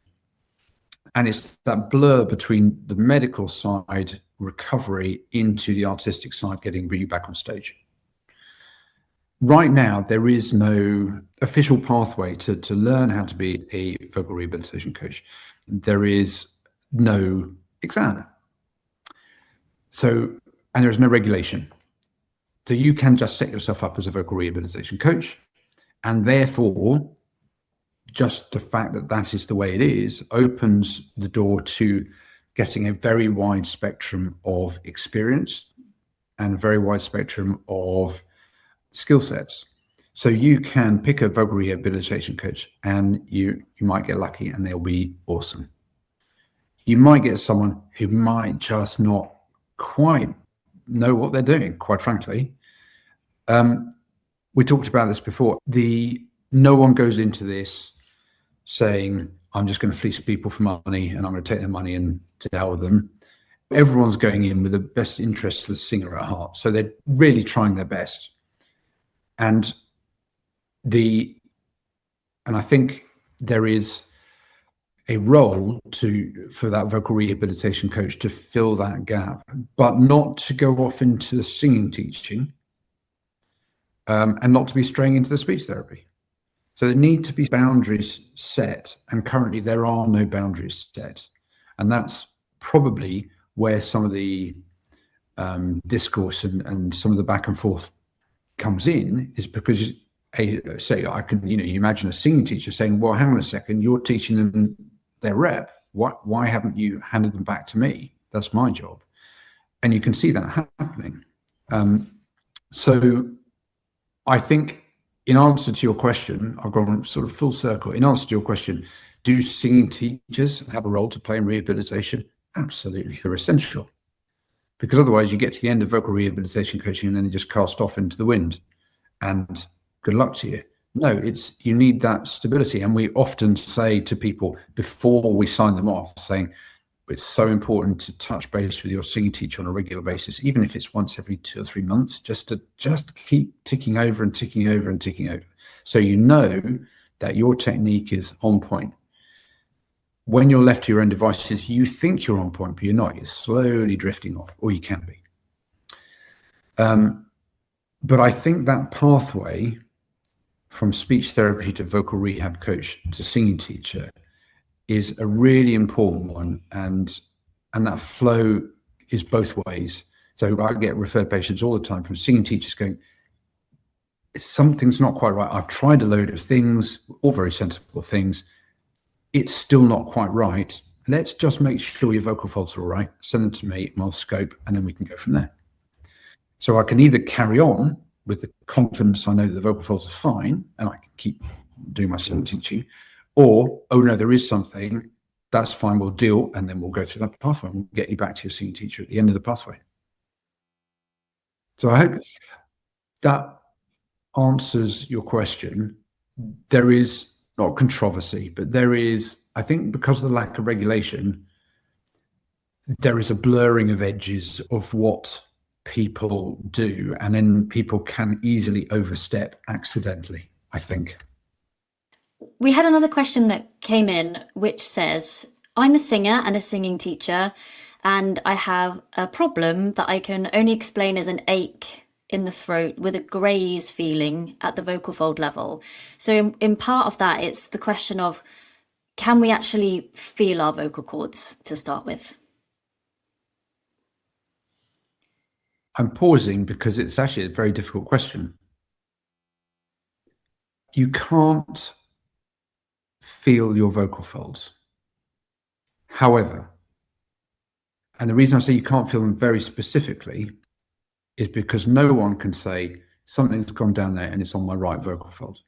And it's that blur between the medical side, recovery, into the artistic side, getting you back on stage. Right now, there is no official pathway to learn how to be a vocal rehabilitation coach. There is no exam. So, and there is no regulation. So you can just set yourself up as a vocal rehabilitation coach, and therefore, just the fact that that is the way it is opens the door to getting a very wide spectrum of experience and a very wide spectrum of skill sets. So you can pick a vocal rehabilitation coach, and you might get lucky and they'll be awesome. You might get someone who might just not quite know what they're doing, quite frankly. We talked about this before. No one goes into this saying, I'm just going to fleece people for money and I'm going to take their money and to hell with them. Everyone's going in with the best interests of the singer at heart. So they're really trying their best. And I think there is a role for that vocal rehabilitation coach to fill that gap, but not to go off into the singing teaching, and not to be straying into the speech therapy. So there need to be boundaries set, and currently there are no boundaries set. And that's probably where some of the discourse and some of the back and forth comes in, is because you imagine a singing teacher saying, well, hang on a second, you're teaching them their rep. Why haven't you handed them back to me? That's my job. And you can see that happening. So I think, in answer to your question, I've gone sort of full circle. In answer to your question, do singing teachers have a role to play in rehabilitation? Absolutely, they're essential. Because otherwise you get to the end of vocal rehabilitation coaching and then you just cast off into the wind, and good luck to you. No, you need that stability. And we often say to people before we sign them off, saying it's so important to touch base with your singing teacher on a regular basis, even if it's once every 2 or 3 months, just to keep ticking over and ticking over and ticking over. So you know that your technique is on point. When you're left to your own devices, you think you're on point, but you're not. You're slowly drifting off, or you can be. But I think that pathway from speech therapy to vocal rehab coach to singing teacher is a really important one, and that flow is both ways. So I get referred patients all the time from singing teachers going, something's not quite right. I've tried a load of things, all very sensible things. It's still not quite right. Let's just make sure your vocal folds are all right. Send them to me, and I'll scope, and then we can go from there. So I can either carry on with the confidence I know that the vocal folds are fine, and I can keep doing my singing teaching, or, oh no, there is something, that's fine, we'll deal, and then we'll go through that pathway and we'll get you back to your singing teacher at the end of the pathway. So I hope that answers your question. There is not controversy, but there is, I think, because of the lack of regulation, there is a blurring of edges of what people do, and then people can easily overstep accidentally, I think. We had another question that came in, which says, I'm a singer and a singing teacher, and I have a problem that I can only explain as an ache in the throat with a graze feeling at the vocal fold level. So in part of that, it's the question of, can we actually feel our vocal cords to start with? I'm pausing because it's actually a very difficult question. You can't feel your vocal folds. However, and the reason I say you can't feel them very specifically is because no one can say something's gone down there and it's on my right vocal fold.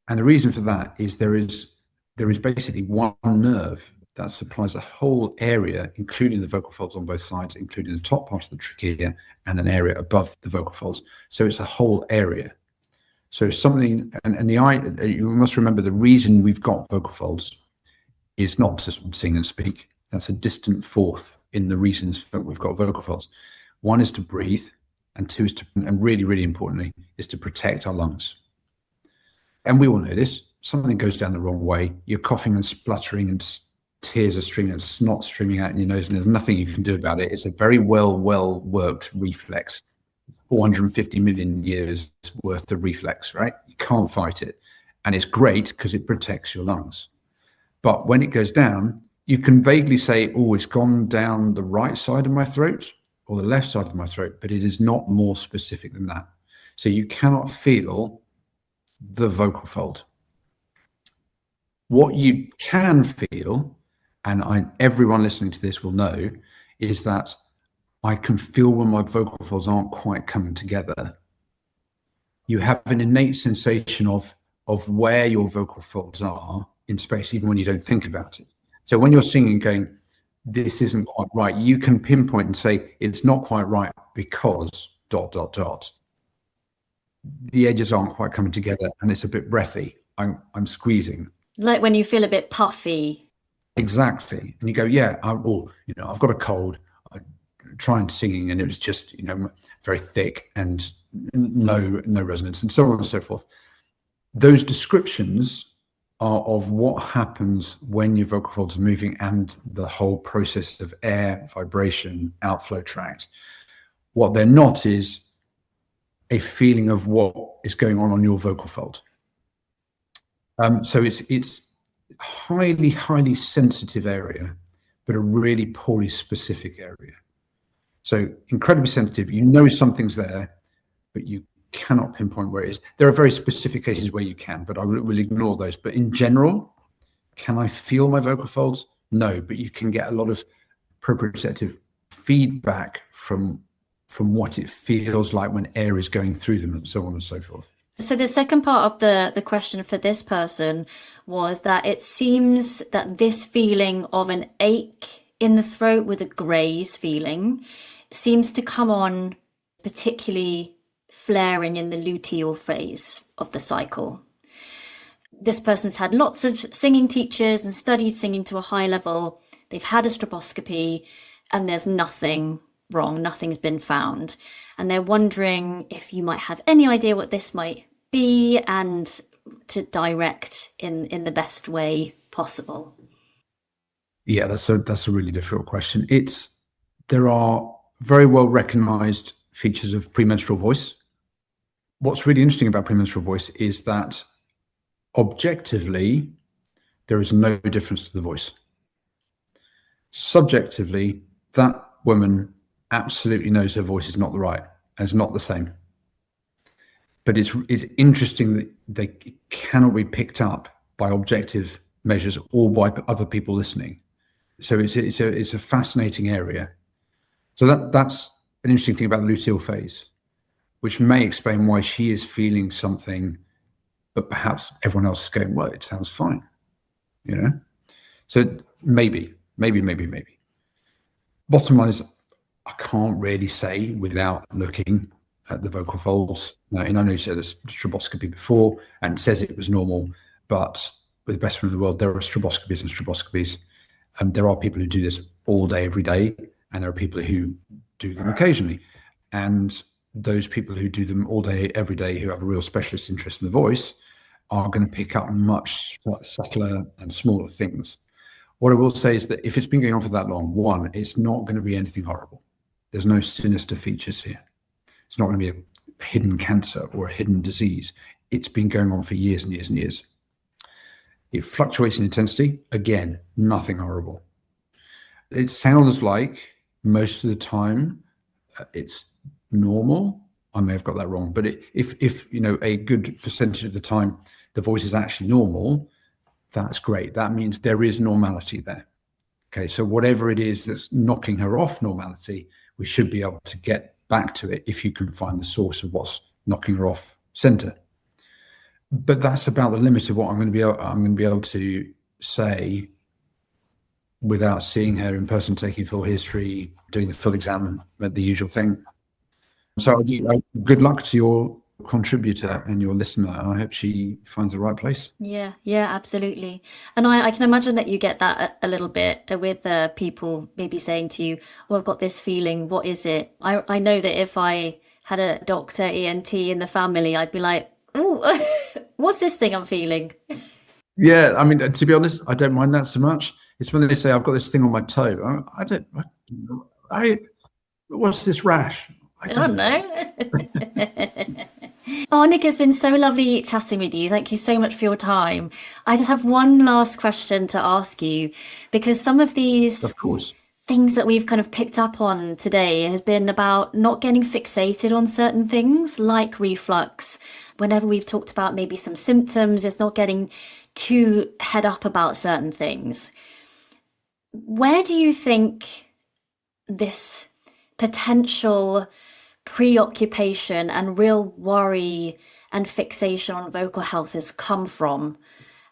And the reason for that is there is basically one nerve that supplies a whole area, including the vocal folds on both sides, including the top part of the trachea and an area above the vocal folds. So it's a whole area. So something, and the eye, you must remember the reason we've got vocal folds is not to sing and speak. That's a distant fourth in the reasons that we've got vocal folds. One is to breathe, and two is to, and really, really importantly, is to protect our lungs. And we all know this. Something goes down the wrong way. You're coughing and spluttering and tears are streaming and snot streaming out in your nose, and there's nothing you can do about it. It's a very well worked reflex. 450 million years worth of reflex, right? You can't fight it. And it's great because it protects your lungs. But when it goes down, you can vaguely say, oh, it's gone down the right side of my throat or the left side of my throat, but it is not more specific than that. So you cannot feel the vocal fold. What you can feel, and everyone listening to this will know, is that I can feel when my vocal folds aren't quite coming together. You have an innate sensation of where your vocal folds are in space, even when you don't think about it. So when you're singing going, this isn't quite right, you can pinpoint and say, it's not quite right because ... The edges aren't quite coming together and it's a bit breathy. I'm squeezing. Like when you feel a bit puffy. Exactly. And you go, yeah, I've got a cold. I tried singing and it was just, very thick and no resonance and so on and so forth. Those descriptions are of what happens when your vocal folds are moving and the whole process of air, vibration, outflow tract. What they're not is a feeling of what is going on your vocal fold. So it's highly, highly sensitive area, but a really poorly specific area. So incredibly sensitive, something's there, but you cannot pinpoint where it is. There are very specific cases where you can, but I will ignore those. But in general, can I feel my vocal folds? No, but you can get a lot of proprioceptive feedback from what it feels like when air is going through them and so on and so forth. So the second part of the question for this person was that it seems that this feeling of an ache in the throat with a graze feeling seems to come on particularly flaring in the luteal phase of the cycle. This person's had lots of singing teachers and studied singing to a high level. They've had a stroboscopy and there's nothing wrong, nothing's been found. And they're wondering if you might have any idea what this might be and to direct in the best way possible. Yeah, that's a really difficult question. There are very well recognized features of premenstrual voice. What's really interesting about premenstrual voice is that objectively, there is no difference to the voice. Subjectively, that woman absolutely knows her voice is not the right, and it's not the same. But it's interesting that they cannot be picked up by objective measures or by other people listening. So it's a fascinating area. So that's an interesting thing about the luteal phase, which may explain why she is feeling something, but perhaps everyone else is going, well, it sounds fine, So maybe. Bottom line is, I can't really say without looking at the vocal folds. I know you said there's stroboscopy before and says it was normal, but with the best one in the world, there are stroboscopies and stroboscopies. There are people who do this all day, every day, and there are people who do them occasionally. And those people who do them all day, every day, who have a real specialist interest in the voice, are going to pick up much subtler and smaller things. What I will say is that if it's been going on for that long, one, it's not going to be anything horrible. There's no sinister features here. It's not going to be a hidden cancer or a hidden disease. It's been going on for years and years and years. It fluctuates in intensity. Again, nothing horrible. It sounds like most of the time it's normal. I may have got that wrong, but if you know, a good percentage of the time the voice is actually normal, that's great. That means there is normality there. Okay, so whatever it is that's knocking her off normality, we should be able to get back to it if you can find the source of what's knocking her off center. But that's about the limit of what I'm going to be able to say without seeing her in person, taking full history, doing the full exam, the usual thing. So good luck to your contributor and your listener. I hope she finds the right place. Yeah, absolutely. And I can imagine that you get that a little bit with people maybe saying to you, "Oh, I've got this feeling. What is it?" I know that if I had a doctor ENT in the family, I'd be like, "Oh, what's this thing I'm feeling?" Yeah, I mean, to be honest, I don't mind that so much. It's when they say I've got this thing on my toe. What's this rash? I don't know. Oh, Nick, it's been so lovely chatting with you. Thank you so much for your time. I just have one last question to ask you, because some of these Of course. things that we've kind of picked up on today has been about not getting fixated on certain things like reflux. Whenever we've talked about maybe some symptoms, it's not getting too head up about certain things. Where do you think this potential preoccupation and real worry and fixation on vocal health has come from?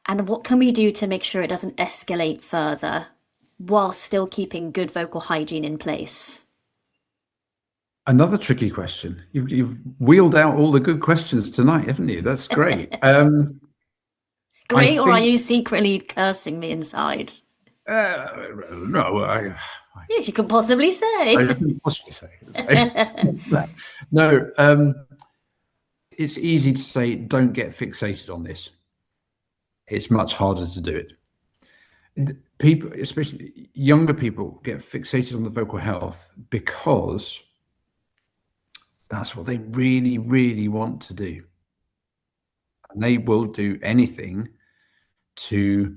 And what can we do to make sure it doesn't escalate further while still keeping good vocal hygiene in place? Another tricky question. You've wheeled out all the good questions tonight, haven't you? That's great. Great, or are you secretly cursing me inside? No, Yes, you could possibly say. I couldn't possibly say. No, it's easy to say, don't get fixated on this. It's much harder to do it. People, especially younger people, get fixated on the vocal health because that's what they really, really want to do. And they will do anything to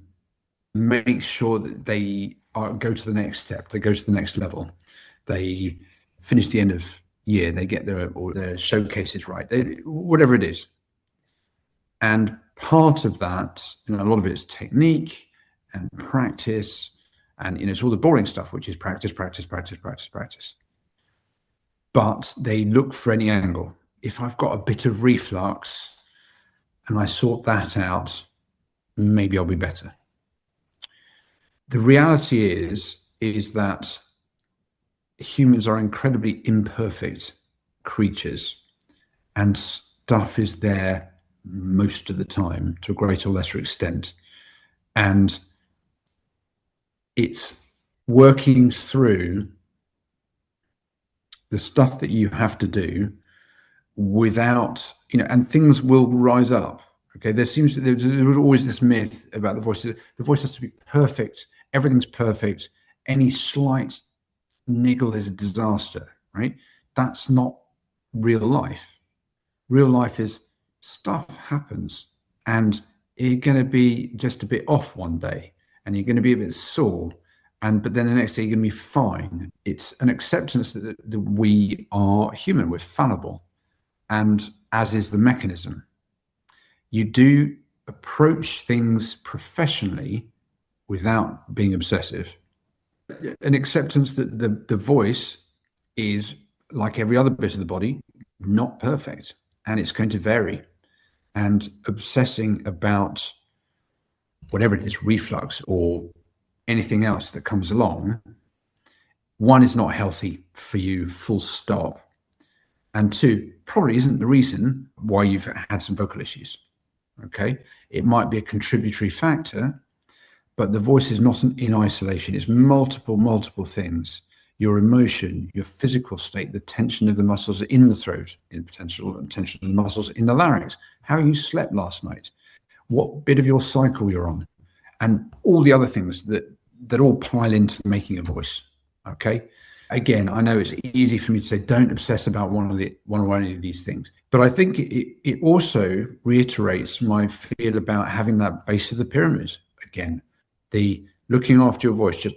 make sure that they go to the next step, they go to the next level, they finish the end of year, they get their showcases right, whatever it is. And part of that, a lot of it is technique and practice, and it's all the boring stuff, which is practice. But they look for any angle. If I've got a bit of reflux and I sort that out, maybe I'll be better. The reality is that humans are incredibly imperfect creatures, and stuff is there most of the time to a greater or lesser extent. And it's working through the stuff that you have to do without, and things will rise up. Okay, there's always this myth about the voice. The voice has to be perfect. Everything's perfect. Any slight niggle is a disaster, right? That's not real life. Real life is stuff happens, and you're going to be just a bit off one day, and you're going to be a bit sore, but then the next day you're going to be fine. It's an acceptance that we are human, we're fallible, and as is the mechanism. You do approach things professionally without being obsessive. An acceptance that the voice is, like every other bit of the body, not perfect, and it's going to vary. And obsessing about whatever it is, reflux or anything else that comes along, one, is not healthy for you, full stop. And two, probably isn't the reason why you've had some vocal issues. Okay, it might be a contributory factor, but the voice is not in isolation. It's multiple things. Your emotion, your physical state, the tension of the muscles in the throat, tension of the muscles in the larynx, how you slept last night, what bit of your cycle you're on, and all the other things that all pile into making a voice. Okay, Again, I know it's easy for me to say don't obsess about one or any of these things, but I think it also reiterates my feel about having that base of the pyramid. Again, the looking after your voice. Just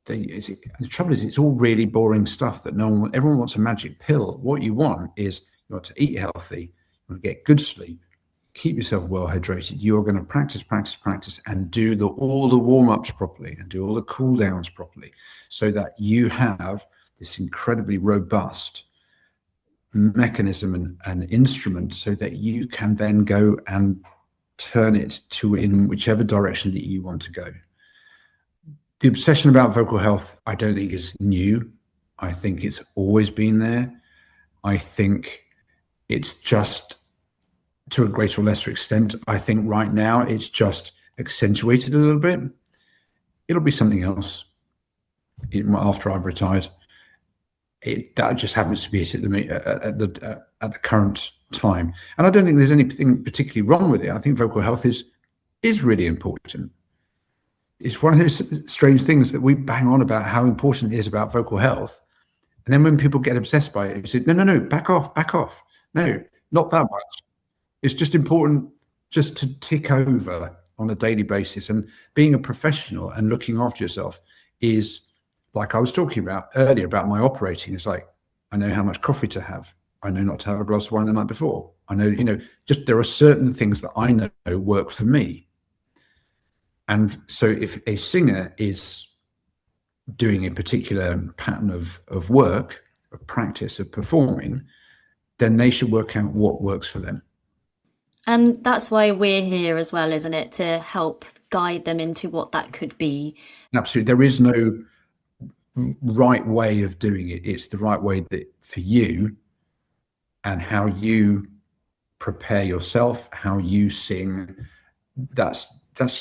the trouble is, it's all really boring stuff that everyone wants a magic pill. What you want is you want to eat healthy, you want to get good sleep, keep yourself well hydrated. You are going to practice, and do all the warm-ups properly and do all the cool downs properly, so that you have this incredibly robust mechanism and instrument, so that you can then go and turn it in whichever direction that you want to go. The obsession about vocal health, I don't think is new. I think it's always been there. I think it's just, to a greater or lesser extent, I think right now it's just accentuated a little bit. It'll be something else after I've retired. That just happens to be it at the current time. And I don't think there's anything particularly wrong with it. I think vocal health is really important. It's one of those strange things that we bang on about how important it is about vocal health. And then when people get obsessed by it, you say, no, back off. No, not that much. It's just important just to tick over on a daily basis. And being a professional and looking after yourself is, like I was talking about earlier about my operating, it's like, I know how much coffee to have. I know not to have a glass of wine the night before. I know, just there are certain things that I know work for me. And so if a singer is doing a particular pattern of work, of practice, of performing, then they should work out what works for them. And that's why we're here as well, isn't it? To help guide them into what that could be. Absolutely. There is no right way of doing it. It's the right way that for you, and how you prepare yourself, how you sing. That's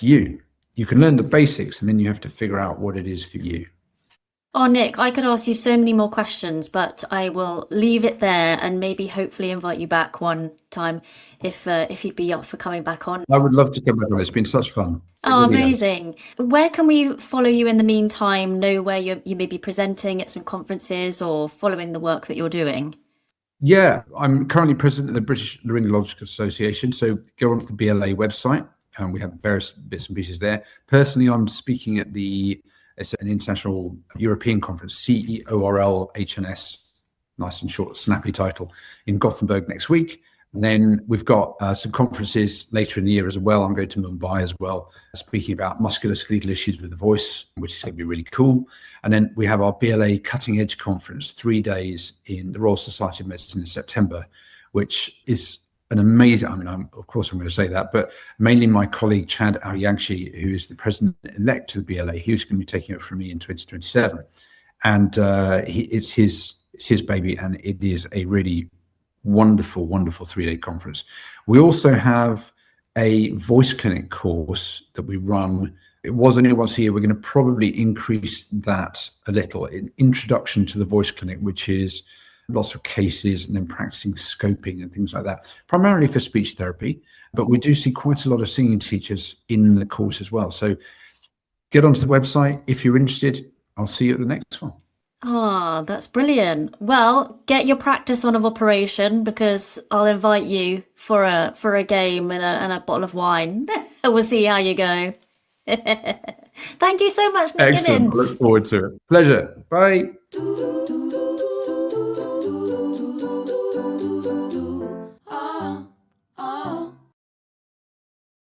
you. You can learn the basics, and then you have to figure out what it is for you. Oh, Nick, I could ask you so many more questions, but I will leave it there and maybe hopefully invite you back one time if you'd be up for coming back on. I would love to come back on. It's been such fun. Oh, amazing. Where can we follow you in the meantime, know where you may be presenting at some conferences or following the work that you're doing? Yeah, I'm currently president of the British Laryngological Association. So go onto the BLA website, and we have various bits and pieces there. Personally, I'm speaking at it's an international European conference, CEORL HNS, nice and short, snappy title, in Gothenburg next week. And then we've got some conferences later in the year as well. I'm going to Mumbai as well, speaking about musculoskeletal issues with the voice, which is going to be really cool. And then we have our BLA Cutting Edge Conference, 3 days in the Royal Society of Medicine in September, which is an amazing, of course I'm going to say that, but mainly my colleague Chad Aryangshi, who is the president-elect of the BLA, he's going to be taking it from me in 2027. And it's his baby, and it is a really wonderful 3-day conference. We also have a voice clinic course that we run. It was only once a year. We're going to probably increase that a little. An introduction to the voice clinic, which is lots of cases and then practicing scoping and things like that, primarily for speech therapy. But we do see quite a lot of singing teachers in the course as well. So get onto the website if you're interested. I'll see you at the next one. Oh, that's brilliant. Well, get your practice on of operation, because I'll invite you for a game and a bottle of wine. We'll see how you go. Thank you so much, Nick Gibbins. Excellent. I look forward to it. Pleasure. Bye.